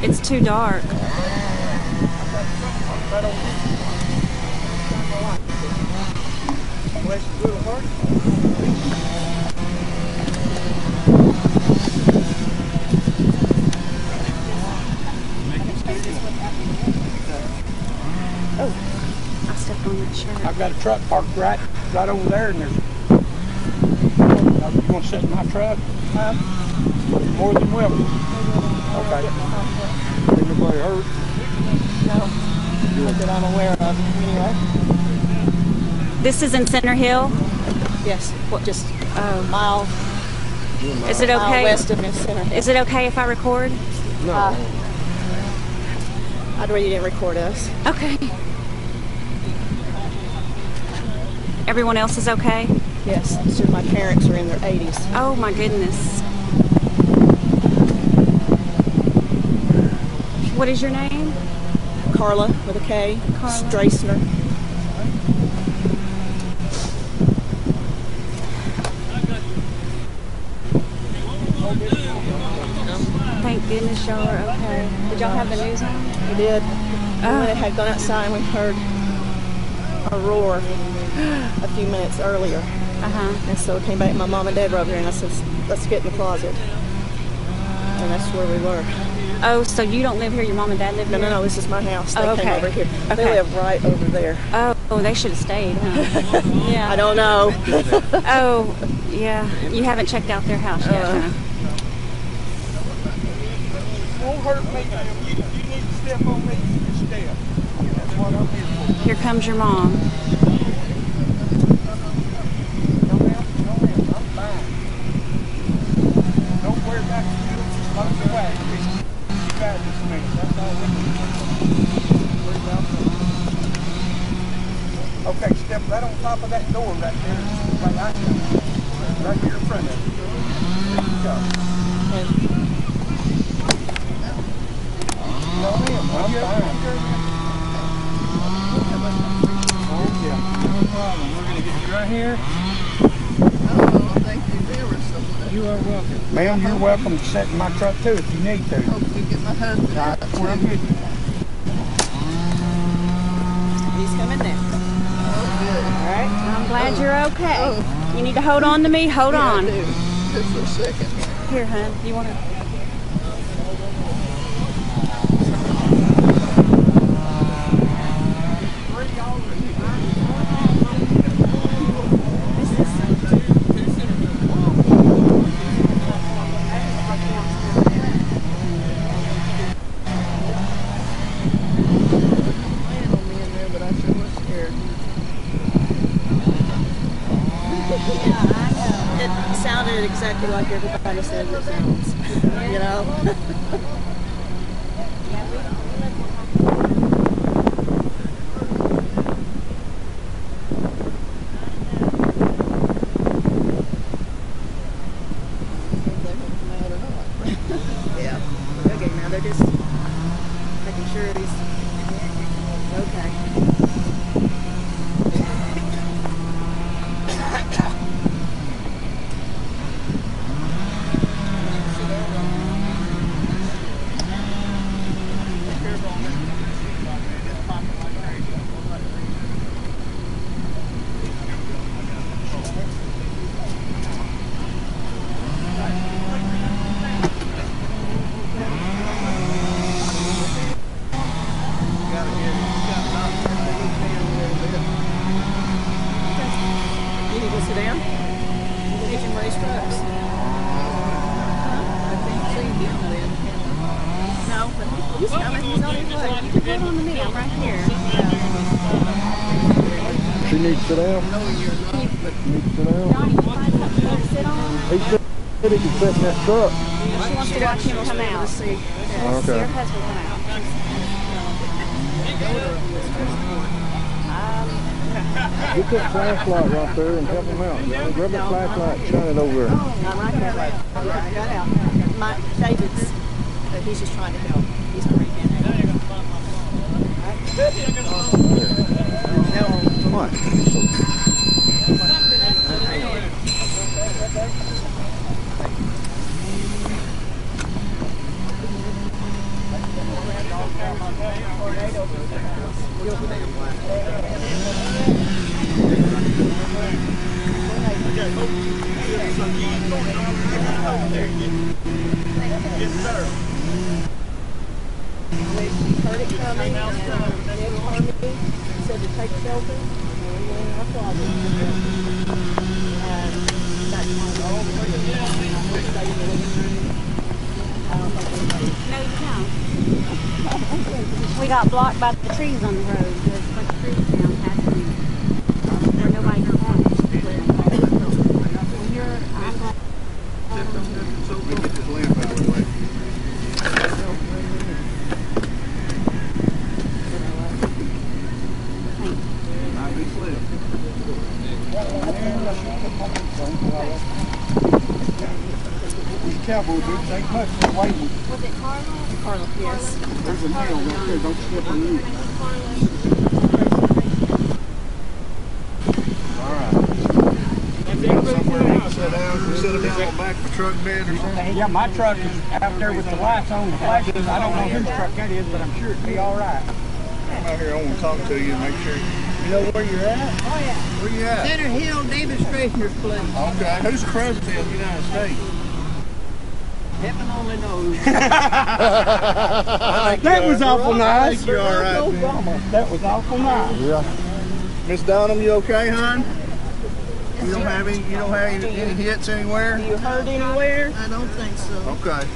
It's too dark. Oh, I stepped on that shirt. I've got a truck parked right over there, and there's. You want to sit in my truck? More than welcome. Okay. Ain't nobody hurt? No. Not that I'm aware of. Anyway. This is in Center Hill? Yes. What? Just a mile. Is it okay? West of Center Hill. Is it okay if I record? No. I'd rather you didn't record us. Okay. Everyone else is okay? Yes. So my parents are in their 80s. Oh my goodness. What is your name? Carla with a K. Carla. Strassner. Thank goodness y'all are okay. Did y'all have the news on? We did. And when it had gone outside, and we heard a roar a few minutes earlier. And so we came back, my mom and dad were over there, and I said, let's get in the closet. And that's where we were. Oh, so you don't live here, your mom and dad live here? No, this is my house. They came over here. Okay. They live right over there. Oh, they should have stayed, huh? Yeah. I don't know. Oh, yeah. You haven't checked out their house yet, huh? Won't hurt me. You need to step on me, you can step. That's what I'm here for. Here comes your mom. No, ma'am, I'm fine. Don't worry about you. Just load the wagon. You got this man. That's all we need. Okay, step right on top of that door right there. Right out there. Right here in front of you. There you go. No, ma'am, I'm fine. Oh, yeah. No problem. We're going to get you right here. Thank you very much. You are welcome. Ma'am, you're welcome to sit in my truck too if you need to. Hope you get my husband out. We're good. He's coming now. All right. I'm glad you're okay. You need to hold on to me? Hold on. I do. Just for a second. Here, hon. You want to... It sounded exactly like everybody says it sounds, you know? Yeah. Okay, now they're just making sure he's okay. You need to sit down? You can raise trucks. I can't see him then. No, but he's coming. He's on his way. You can hold on to me. I'm right here. She needs to sit down. I know you're not, but She needs to sit down. Donnie, you find something to sit on? He said he can sit in that truck. She wants to watch him come out. See your Okay. husband come out. Get that flashlight right there and help him out. Grab that flashlight, shine it over there. I'm right here. I got out. David's, he's just trying to help. He's already been What? Yes, sir. They heard it coming, and Nick Harmony said to take shelter, and we went in our closet. That's my old person. No, you don't. We got blocked by the trees on the road. There's a bunch of trees down past me where nobody can walk. When you're, We get this land by the way. Might be slim. These cowboy boots ain't much for waiting. was it Carla? Carla, yes. There's a nail right there. Don't step on you. Alright. Somewhere you can sit down. You sit down on the back of the truck bed or something. Yeah, my truck is out there with the lights on, the flashes. I don't know whose truck that is, but I'm sure it'll be all right. I'm out here. I want to talk to you and make sure. You know where you're at? Oh, yeah. Where you at? Center Hill Demonstrationers Place. Okay. Who's the president of the United States? Heaven only knows. That was awful nice. You're all right. That was awful nice. Yeah. Miss Dunham, you okay, hon? You don't have any hits anywhere? You heard anywhere? I don't think so. Okay.